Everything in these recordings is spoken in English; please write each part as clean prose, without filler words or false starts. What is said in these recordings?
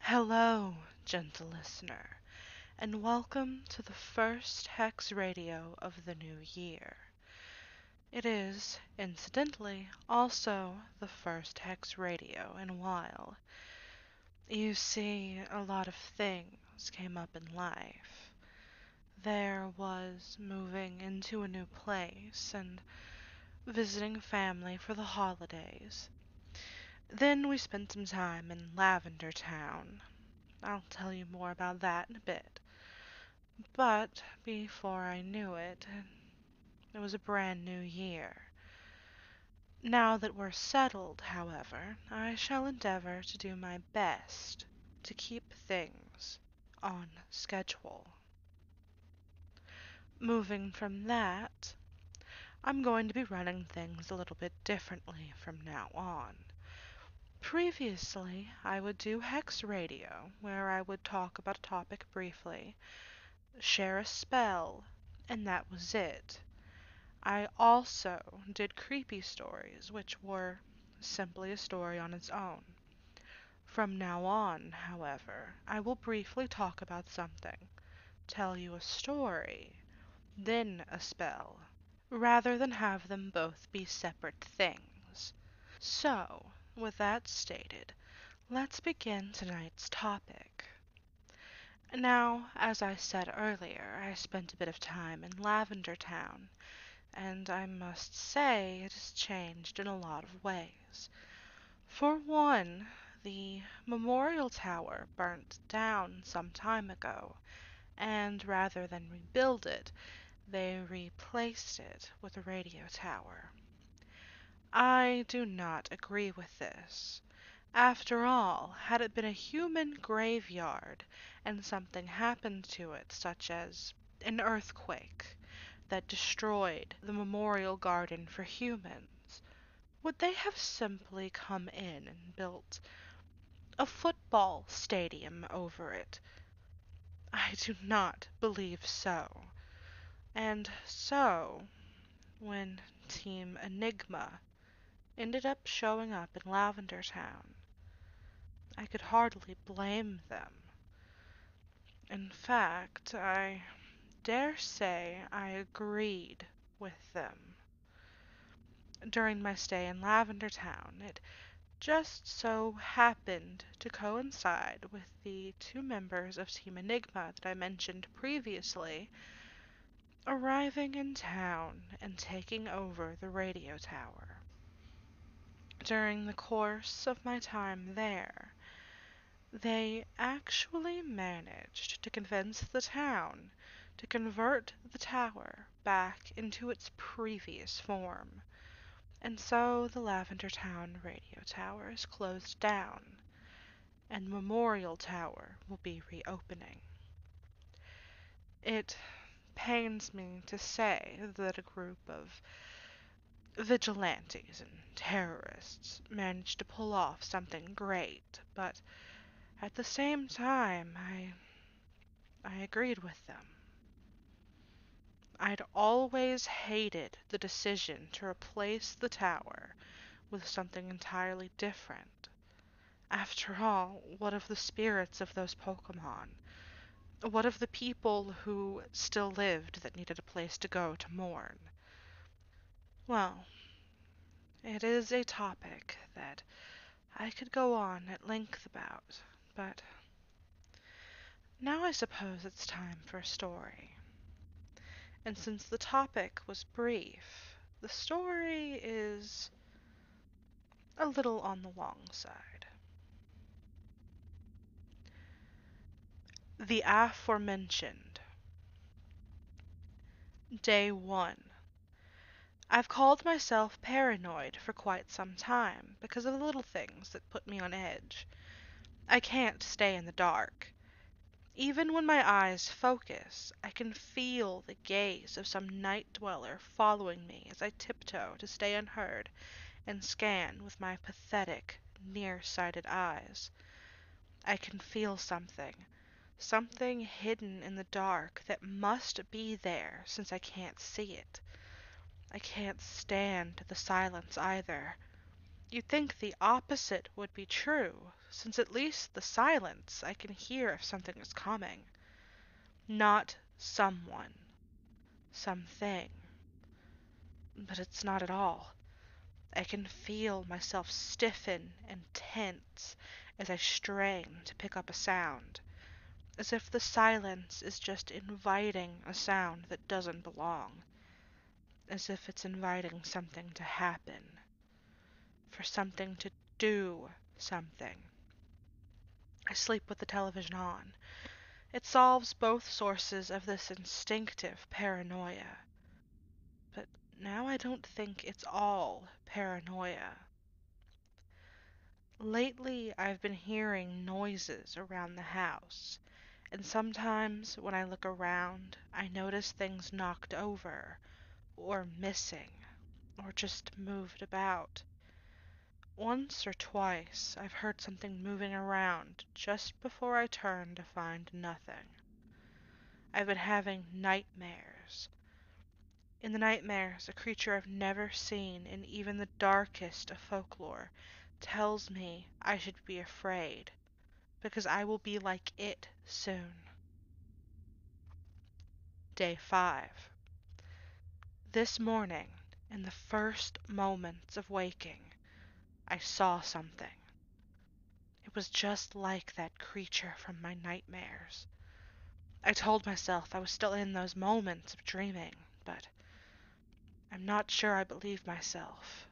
Hello, gentle listener, and welcome to the first Hex Radio of the new year. It is, incidentally, also the first Hex Radio in a while. You see, a lot of things came up in life. There was moving into a new place and visiting family for the holidays. Then we spent some time in Lavender Town. I'll tell you more about that in a bit. But before I knew it, it was a brand new year. Now that we're settled, however, I shall endeavor to do my best to keep things on schedule. Moving from that, I'm going to be running things a little bit differently from now on. Previously, I would do Hex Radio, where I would talk about a topic briefly, share a spell, and that was it. I also did creepy stories, which were simply a story on its own. From now on, however, I will briefly talk about something, tell you a story, then a spell, rather than have them both be separate things. So, with that stated, let's begin tonight's topic. Now, as I said earlier, I spent a bit of time in Lavender Town, and I must say it has changed in a lot of ways. For one, the memorial tower burnt down some time ago, and rather than rebuild it, they replaced it with a radio tower. I do not agree with this. After all, had it been a human graveyard and something happened to it, such as an earthquake that destroyed the memorial garden for humans, would they have simply come in and built a football stadium over it? I do not believe so. And so, when Team Enigma ended up showing up in Lavender Town, I could hardly blame them. In fact, I dare say I agreed with them. During my stay in Lavender Town, it just so happened to coincide with the two members of Team Enigma that I mentioned previously arriving in town and taking over the radio tower. During the course of my time there, they actually managed to convince the town to convert the tower back into its previous form. And so the Lavender Town radio tower is closed down, and Memorial Tower will be reopening. It pains me to say that a group of vigilantes and terrorists managed to pull off something great, but at the same time, I agreed with them. I'd always hated the decision to replace the tower with something entirely different. After all, what of the spirits of those Pokemon? What of the people who still lived that needed a place to go to mourn? Well, it is a topic that I could go on at length about, but now I suppose it's time for a story. And since the topic was brief, the story is a little on the long side. The aforementioned. Day 1. I've called myself paranoid for quite some time because of the little things that put me on edge. I can't stay in the dark. Even when my eyes focus, I can feel the gaze of some night dweller following me as I tiptoe to stay unheard and scan with my pathetic, nearsighted eyes. I can feel something hidden in the dark that must be there since I can't see it. I can't stand the silence either. You'd think the opposite would be true, since at least the silence I can hear if something is coming. Not someone, something. But it's not at all. I can feel myself stiffen and tense as I strain to pick up a sound, as if the silence is just inviting a sound that doesn't belong, as if it's inviting something to happen, for something to do something. I sleep with the television on. It solves both sources of this instinctive paranoia. But now I don't think it's all paranoia. Lately, I've been hearing noises around the house, and sometimes when I look around, I notice things knocked over, or missing, or just moved about. Once or twice, I've heard something moving around just before I turn to find nothing. I've been having nightmares. In the nightmares, a creature I've never seen in even the darkest of folklore tells me I should be afraid, because I will be like it soon. Day 5. This morning, in the first moments of waking, I saw something. It was just like that creature from my nightmares. I told myself I was still in those moments of dreaming, but I'm not sure I believe myself.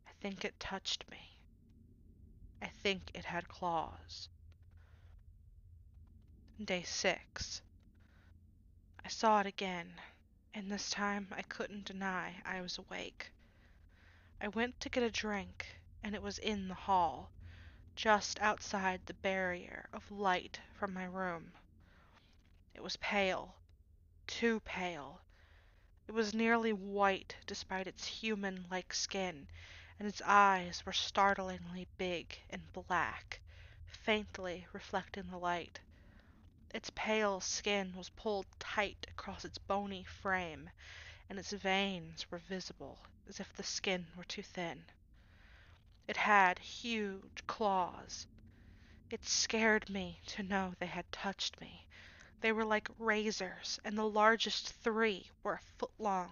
I think it touched me. I think it had claws. Day 6. I saw it again, and this time I couldn't deny I was awake. I went to get a drink, and it was in the hall, just outside the barrier of light from my room. It was pale, too pale. It was nearly white despite its human-like skin, and its eyes were startlingly big and black, faintly reflecting the light. Its pale skin was pulled tight across its bony frame, and its veins were visible, as if the skin were too thin. It had huge claws. It scared me to know they had touched me. They were like razors, and the largest 3 were a foot long,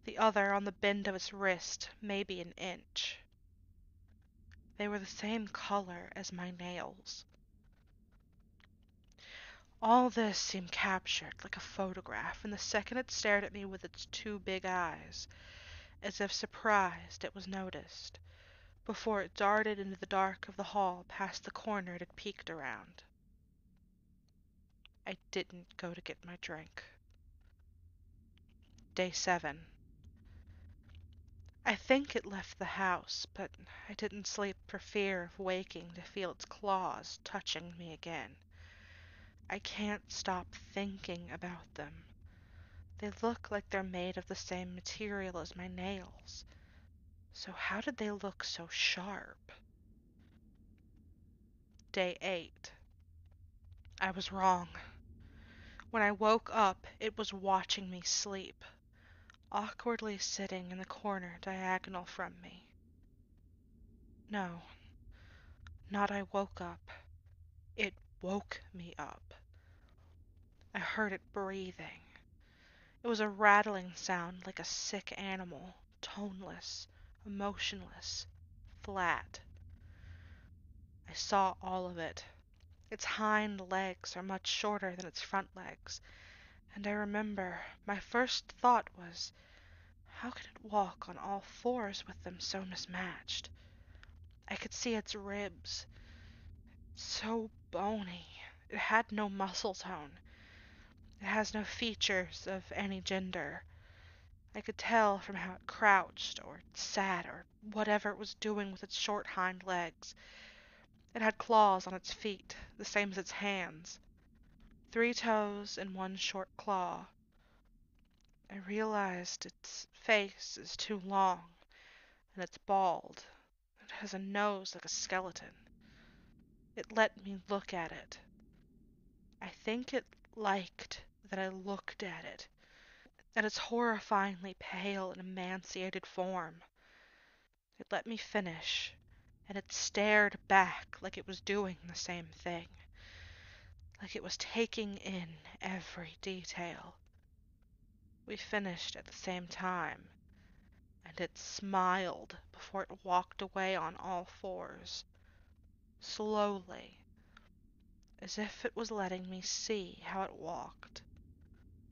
the other on the bend of its wrist, maybe an inch. They were the same color as my nails. All this seemed captured like a photograph, and the second it stared at me with its 2 big eyes, as if surprised it was noticed, before it darted into the dark of the hall past the corner it had peeked around. I didn't go to get my drink. Day 7. I think it left the house, but I didn't sleep for fear of waking to feel its claws touching me again. I can't stop thinking about them. They look like they're made of the same material as my nails. So how did they look so sharp? Day 8. I was wrong. When I woke up, it was watching me sleep, awkwardly sitting in the corner diagonal from me. No, not I woke up. It woke me up. I heard it breathing. It was a rattling sound like a sick animal, toneless, emotionless, flat. I saw all of it. Its hind legs are much shorter than its front legs, and I remember my first thought was, how could it walk on all 4s with them so mismatched? I could see its ribs, so bony. It had no muscle tone. It has no features of any gender. I could tell from how it crouched, or sat, or whatever it was doing with its short hind legs. It had claws on its feet, the same as its hands. 3 toes and 1 short claw. I realized its face is too long, and it's bald. It has a nose like a skeleton. It let me look at it. I think it liked that I looked at its horrifyingly pale and emaciated form. It let me finish, and it stared back like it was doing the same thing, like it was taking in every detail. We finished at the same time, and it smiled before it walked away on all fours, slowly, as if it was letting me see how it walked,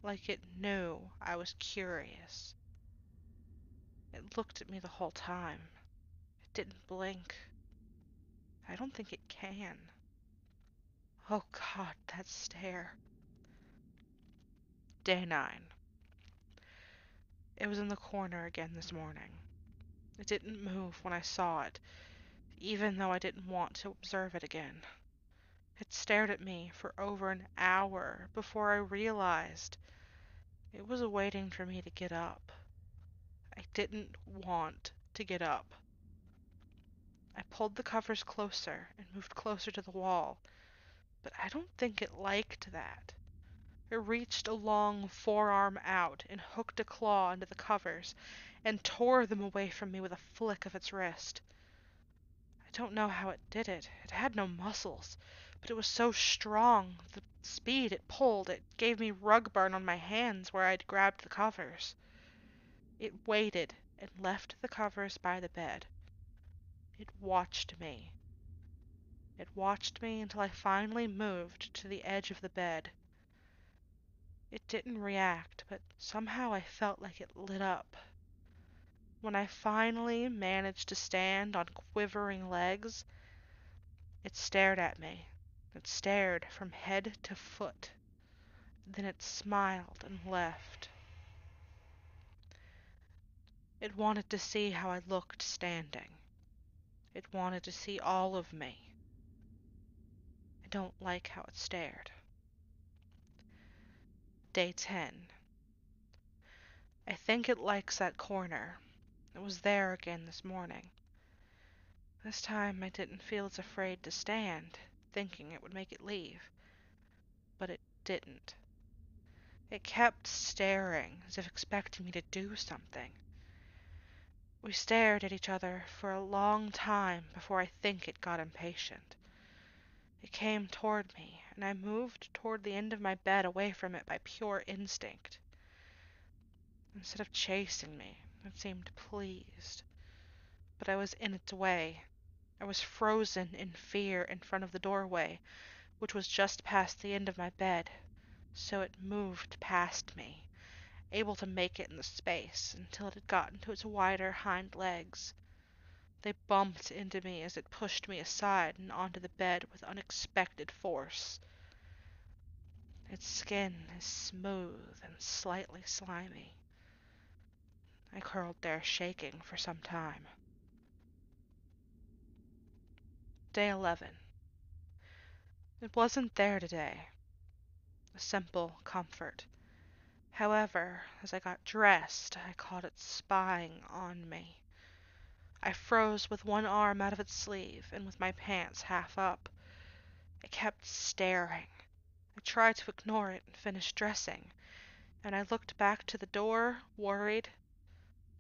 like it knew I was curious. It looked at me the whole time. It didn't blink. I don't think it can. Oh God, that stare. Day 9. It was in the corner again this morning. It didn't move when I saw it, even though I didn't want to observe it again. It stared at me for over an hour before I realized it was waiting for me to get up. I didn't want to get up. I pulled the covers closer and moved closer to the wall, but I don't think it liked that. It reached a long forearm out and hooked a claw into the covers and tore them away from me with a flick of its wrist. I don't know how it did it. It had no muscles, but it was so strong. The speed it pulled, it gave me rug burn on my hands where I'd grabbed the covers. It waited and left the covers by the bed. It watched me. It watched me until I finally moved to the edge of the bed. It didn't react, but somehow I felt like it lit up. When I finally managed to stand on quivering legs, it stared at me. It stared from head to foot. Then it smiled and left. It wanted to see how I looked standing. It wanted to see all of me. I don't like how it stared. Day 10. I think it likes that corner. It was there again this morning. This time I didn't feel as afraid to stand, thinking it would make it leave. But it didn't. It kept staring, as if expecting me to do something. We stared at each other for a long time before I think it got impatient. It came toward me, and I moved toward the end of my bed away from it by pure instinct. Instead of chasing me, it seemed pleased. But I was in its way. I was frozen in fear in front of the doorway, which was just past the end of my bed, so it moved past me, able to make it in the space until it had gotten to its wider hind legs. They bumped into me as it pushed me aside and onto the bed with unexpected force. Its skin is smooth and slightly slimy. I curled there shaking for some time. Day 11. It wasn't there today. A simple comfort. However, as I got dressed, I caught it spying on me. I froze with one arm out of its sleeve and with my pants half up. It kept staring. I tried to ignore it and finish dressing, and I looked back to the door, worried.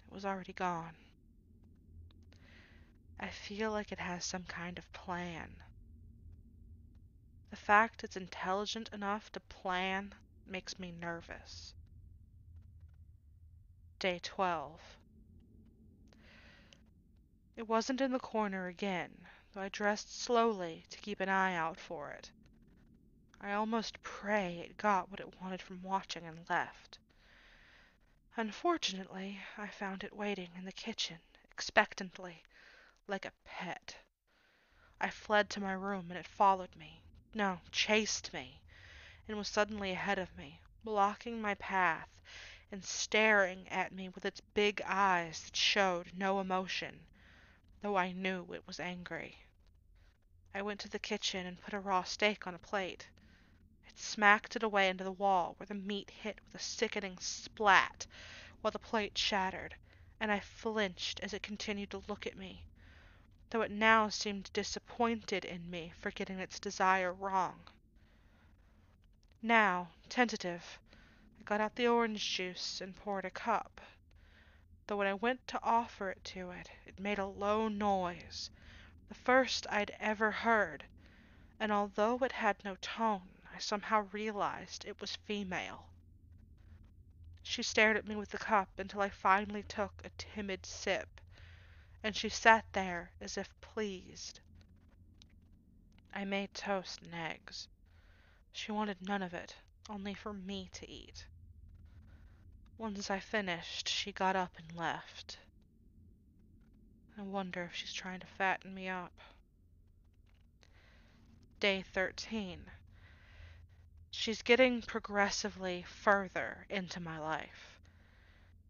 It was already gone. I feel like it has some kind of plan. The fact it's intelligent enough to plan makes me nervous. Day 12. It wasn't in the corner again, though I dressed slowly to keep an eye out for it. I almost pray it got what it wanted from watching and left. Unfortunately, I found it waiting in the kitchen, expectantly, like a pet. I fled to my room and it followed me. No, chased me, and was suddenly ahead of me, blocking my path and staring at me with its big eyes that showed no emotion, though I knew it was angry. I went to the kitchen and put a raw steak on a plate. It smacked it away into the wall where the meat hit with a sickening splat while the plate shattered, and I flinched as it continued to look at me, though it now seemed disappointed in me for getting its desire wrong. Now, tentative, I got out the orange juice and poured a cup, though when I went to offer it to it, it made a low noise, the first I'd ever heard, and although it had no tone, I somehow realized it was female. She stared at me with the cup until I finally took a timid sip, and she sat there as if pleased. I made toast and eggs. She wanted none of it, only for me to eat. Once I finished, she got up and left. I wonder if she's trying to fatten me up. Day 13. She's getting progressively further into my life.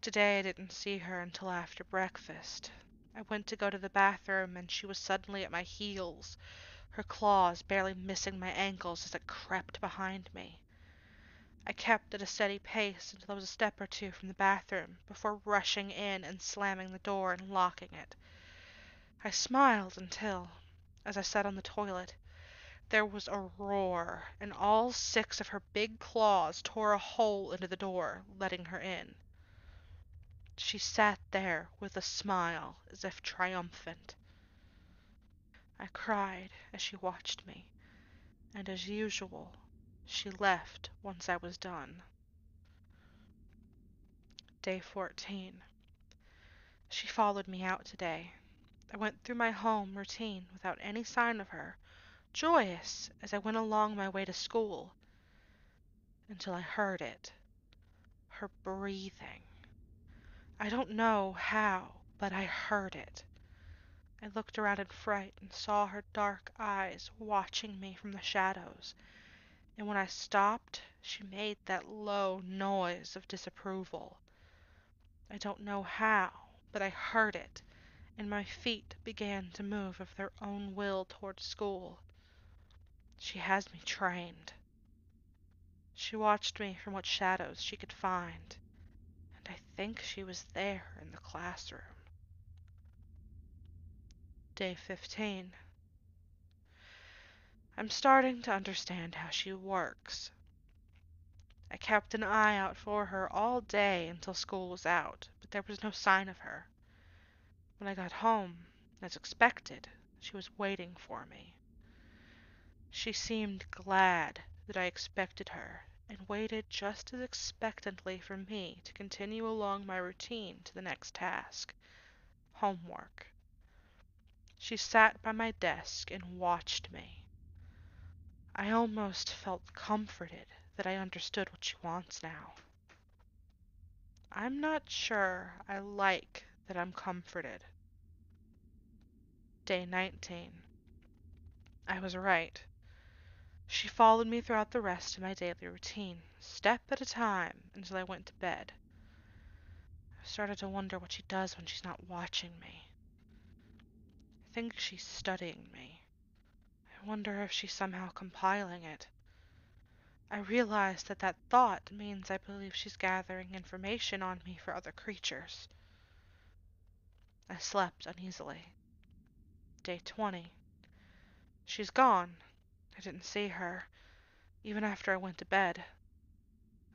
Today I didn't see her until after breakfast. I went to go to the bathroom and she was suddenly at my heels, her claws barely missing my ankles as it crept behind me. I kept at a steady pace until I was a step or two from the bathroom before rushing in and slamming the door and locking it. I smiled until, as I sat on the toilet, there was a roar, and all 6 of her big claws tore a hole into the door, letting her in. She sat there with a smile, as if triumphant. I cried as she watched me, and as usual, she left once I was done. Day 14. She followed me out today. I went through my home routine without any sign of her, joyous as I went along my way to school, until I heard it. Her breathing. I don't know how, but I heard it. I looked around in fright and saw her dark eyes watching me from the shadows, and when I stopped, she made that low noise of disapproval. I don't know how, but I heard it, and my feet began to move of their own will toward school. She has me trained. She watched me from what shadows she could find, and I think she was there in the classroom. Day 15. I'm starting to understand how she works. I kept an eye out for her all day until school was out, but there was no sign of her. When I got home, as expected, she was waiting for me. She seemed glad that I expected her, and waited just as expectantly for me to continue along my routine to the next task, homework. She sat by my desk and watched me. I almost felt comforted that I understood what she wants now. I'm not sure I like that I'm comforted. Day 19. I was right. She followed me throughout the rest of my daily routine, step at a time, until I went to bed. I started to wonder what she does when she's not watching me. I think she's studying me. I wonder if she's somehow compiling it. I realize that that thought means I believe she's gathering information on me for other creatures. I slept uneasily. Day 20. She's gone. I didn't see her, even after I went to bed.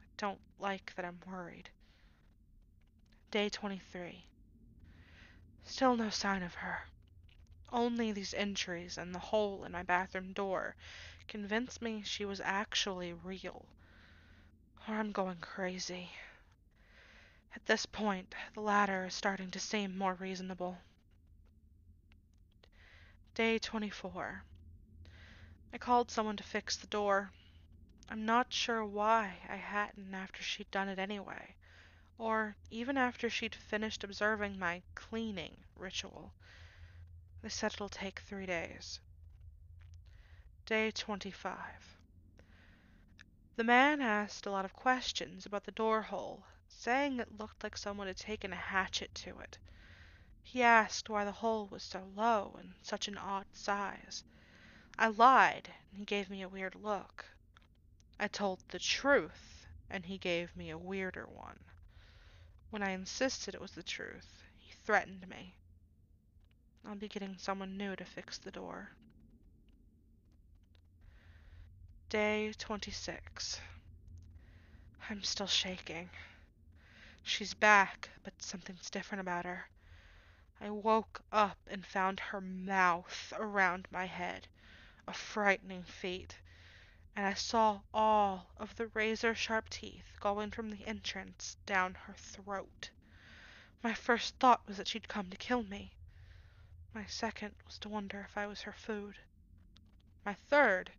I don't like that I'm worried. Day 23. Still no sign of her. Only these injuries and the hole in my bathroom door convince me she was actually real. Or I'm going crazy. At this point, the latter is starting to seem more reasonable. Day 24. I called someone to fix the door. I'm not sure why I hadn't after she'd done it anyway, or even after she'd finished observing my cleaning ritual. They said it'll take 3 days. Day 25. The man asked a lot of questions about the door hole, saying it looked like someone had taken a hatchet to it. He asked why the hole was so low and such an odd size. I lied, and he gave me a weird look. I told the truth, and he gave me a weirder one. When I insisted it was the truth, he threatened me. I'll be getting someone new to fix the door. Day 26. I'm still shaking. She's back, but something's different about her. I woke up and found her mouth around my head, a frightening feat, and I saw all of the razor-sharp teeth going from the entrance down her throat. My first thought was that she'd come to kill me. My second was to wonder if I was her food. My third,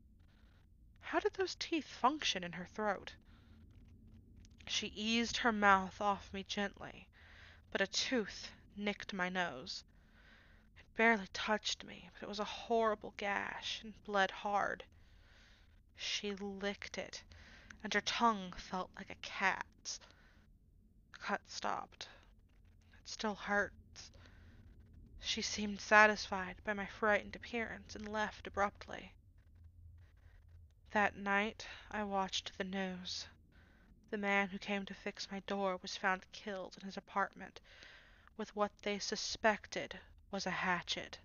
how did those teeth function in her throat? She eased her mouth off me gently, but a tooth nicked my nose. It barely touched me, but it was a horrible gash and bled hard. She licked it, and her tongue felt like a cat's. The cut stopped. It still hurts. She seemed satisfied by my frightened appearance and left abruptly. That night I watched the news. The man who came to fix my door was found killed in his apartment with what they suspected was a hatchet.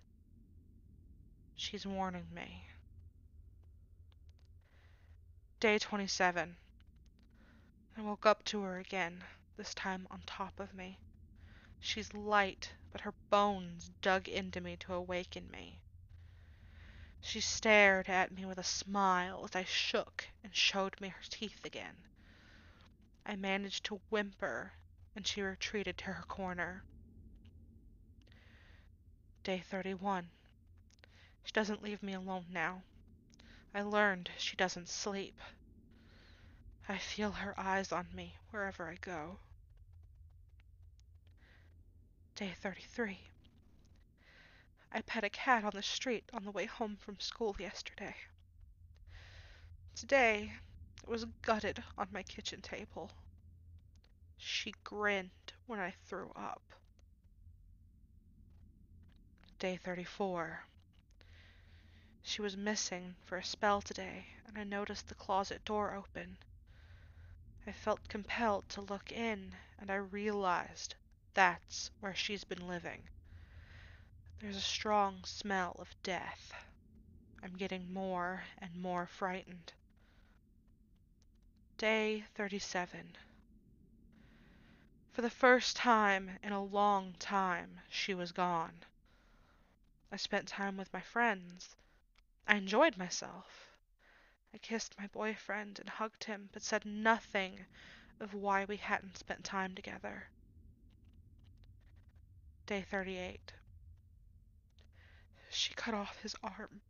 She's warning me. Day 27. I woke up to her again, this time on top of me. She's light, but her bones dug into me to awaken me. She stared at me with a smile as I shook and showed me her teeth again. I managed to whimper, and she retreated to her corner. Day 31. She doesn't leave me alone now. I learned she doesn't sleep. I feel her eyes on me wherever I go. Day 33. I pet a cat on the street on the way home from school yesterday. Today, it was gutted on my kitchen table. She grinned when I threw up. Day 34. She was missing for a spell today, and I noticed the closet door open. I felt compelled to look in, and I realized that's where she's been living. There's a strong smell of death. I'm getting more and more frightened. Day 37. For the first time in a long time, she was gone. I spent time with my friends. I enjoyed myself. I kissed my boyfriend and hugged him, but said nothing of why we hadn't spent time together. Day 38. She cut off his arm.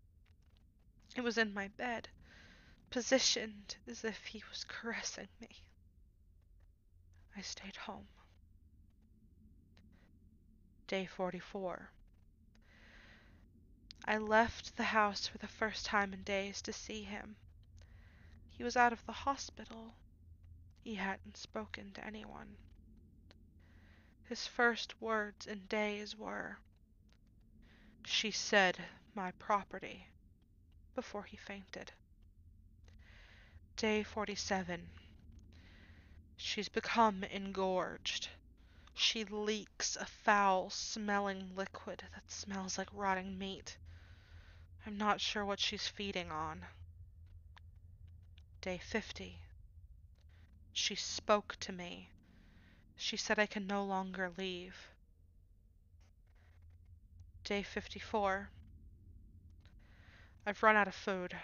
It was in my bed, positioned as if he was caressing me. I stayed home. Day 44. I left the house for the first time in days to see him. He was out of the hospital. He hadn't spoken to anyone. His first words in days were, "She said my property," before he fainted. Day 47. She's become engorged. She leaks a foul-smelling liquid that smells like rotting meat. I'm not sure what she's feeding on. Day 50. She spoke to me. She said I can no longer leave. Day 54. I've run out of food.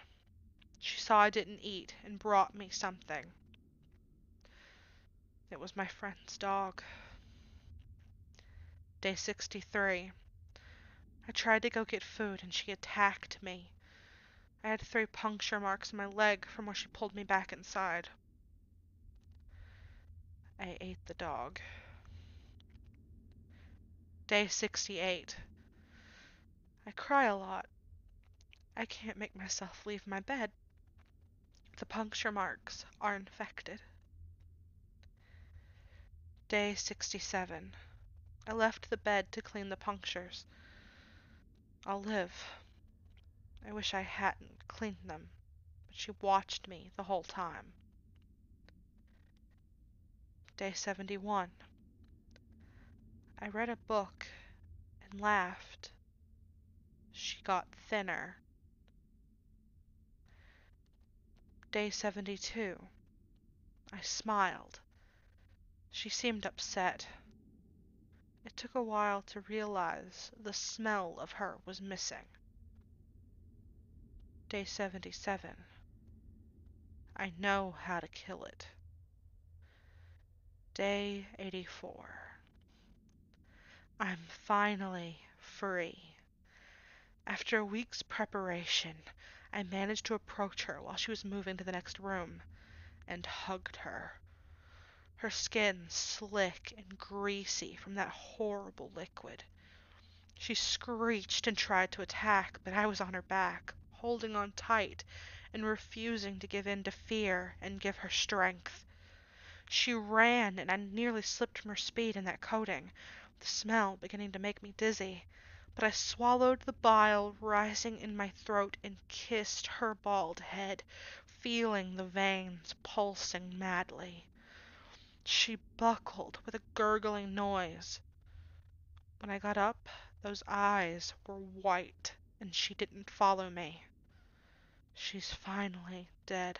She saw I didn't eat and brought me something. It was my friend's dog. Day 63. I tried to go get food and she attacked me. I had 3 puncture marks in my leg from where she pulled me back inside. I ate the dog. Day 68. I cry a lot. I can't make myself leave my bed. The puncture marks are infected. Day 67. I left the bed to clean the punctures. I'll live. I wish I hadn't cleaned them, but she watched me the whole time. Day 71. I read a book and laughed. She got thinner. Day 72. I smiled. She seemed upset. It took a while to realize the smell of her was missing. Day 77. I know how to kill it. Day 84. I'm finally free. After a week's preparation, I managed to approach her while she was moving to the next room, and hugged her. Her skin slick and greasy from that horrible liquid. She screeched and tried to attack, but I was on her back, holding on tight and refusing to give in to fear and give her strength. She ran, and I nearly slipped from her speed in that coating, the smell beginning to make me dizzy. But I swallowed the bile rising in my throat and kissed her bald head, feeling the veins pulsing madly. She buckled with a gurgling noise. When I got up, those eyes were white, and she didn't follow me. She's finally dead.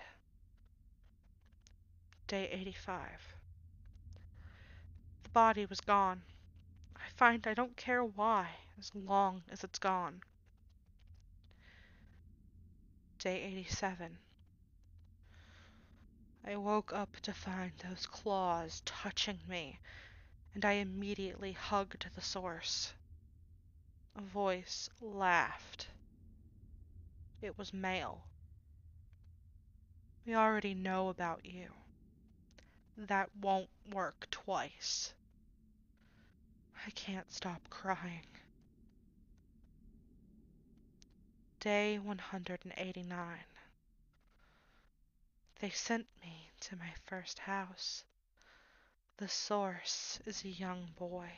Day 85. The body was gone. I find I don't care why, as long as it's gone. Day 87. I woke up to find those claws touching me, and I immediately hugged the source. A voice laughed. It was male. We already know about you. That won't work twice. I can't stop crying. Day 189. They sent me to my first house. The source is a young boy.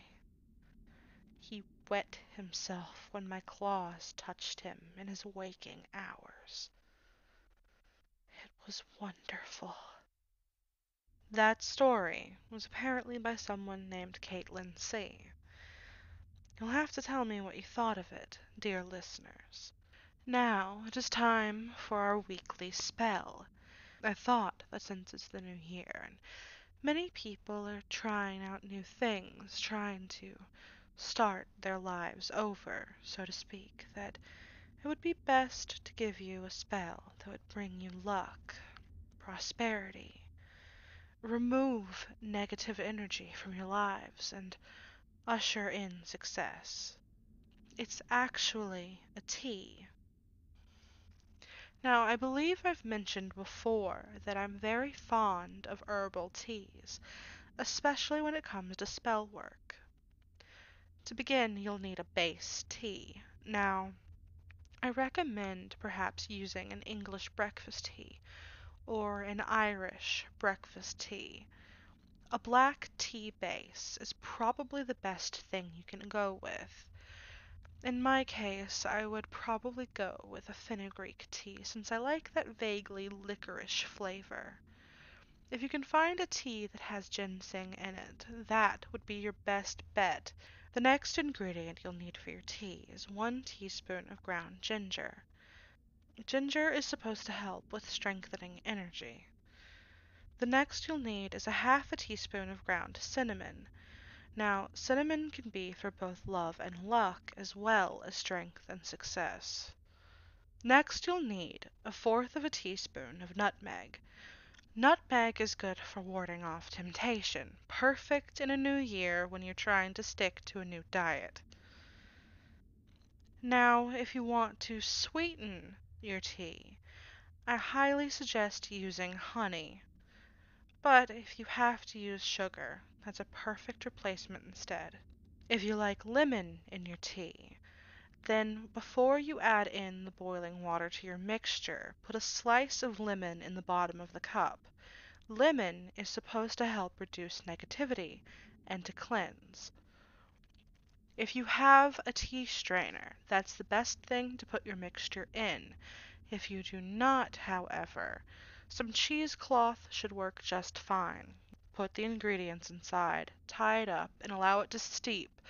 He wet himself when my claws touched him in his waking hours. It was wonderful. That story was apparently by someone named Caitlin C. You'll have to tell me what you thought of it, dear listeners. Now it is time for our weekly spell. I thought that since it's the new year and many people are trying out new things, trying to start their lives over, so to speak, that it would be best to give you a spell that would bring you luck, prosperity, remove negative energy from your lives, and usher in success. It's actually a tea. Now, I believe I've mentioned before that I'm very fond of herbal teas, especially when it comes to spell work. To begin, you'll need a base tea. Now, I recommend perhaps using an English breakfast tea or an Irish breakfast tea. A black tea base is probably the best thing you can go with. In my case, I would probably go with a fenugreek tea since I like that vaguely licorice flavor. If you can find a tea that has ginseng in it, that would be your best bet. The next ingredient you'll need for your tea is 1 teaspoon of ground ginger. Ginger is supposed to help with strengthening energy. The next you'll need is a half a teaspoon of ground cinnamon. Now, cinnamon can be for both love and luck, as well as strength and success. Next you'll need a fourth of a teaspoon of nutmeg. Nutmeg is good for warding off temptation, perfect in a new year when you're trying to stick to a new diet. Now, if you want to sweeten your tea, I highly suggest using honey. But if you have to use sugar, that's a perfect replacement instead. If you like lemon in your tea, then before you add in the boiling water to your mixture, put a slice of lemon in the bottom of the cup. Lemon is supposed to help reduce negativity and to cleanse. If you have a tea strainer, that's the best thing to put your mixture in. If you do not, however, some cheesecloth should work just fine. Put the ingredients inside, tie it up, and allow it to steep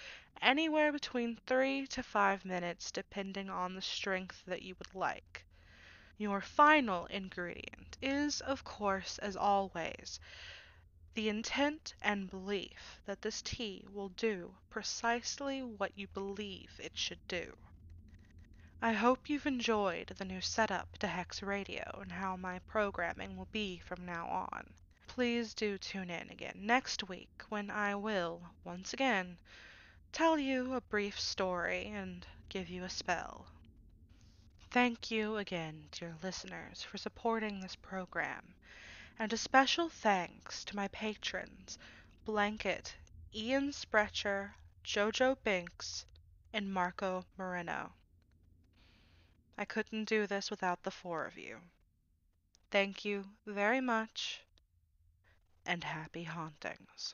anywhere between 3 to 5 minutes depending on the strength that you would like. Your final ingredient is, of course, as always, the intent and belief that this tea will do precisely what you believe it should do. I hope you've enjoyed the new setup to Hex Radio and how my programming will be from now on. Please do tune in again next week when I will, once again, tell you a brief story and give you a spell. Thank you again, dear listeners, for supporting this program, and a special thanks to my patrons, Blanket, Ian Sprecher, Jojo Binks, and Marco Moreno. I couldn't do this without the four of you. Thank you very much, and happy hauntings.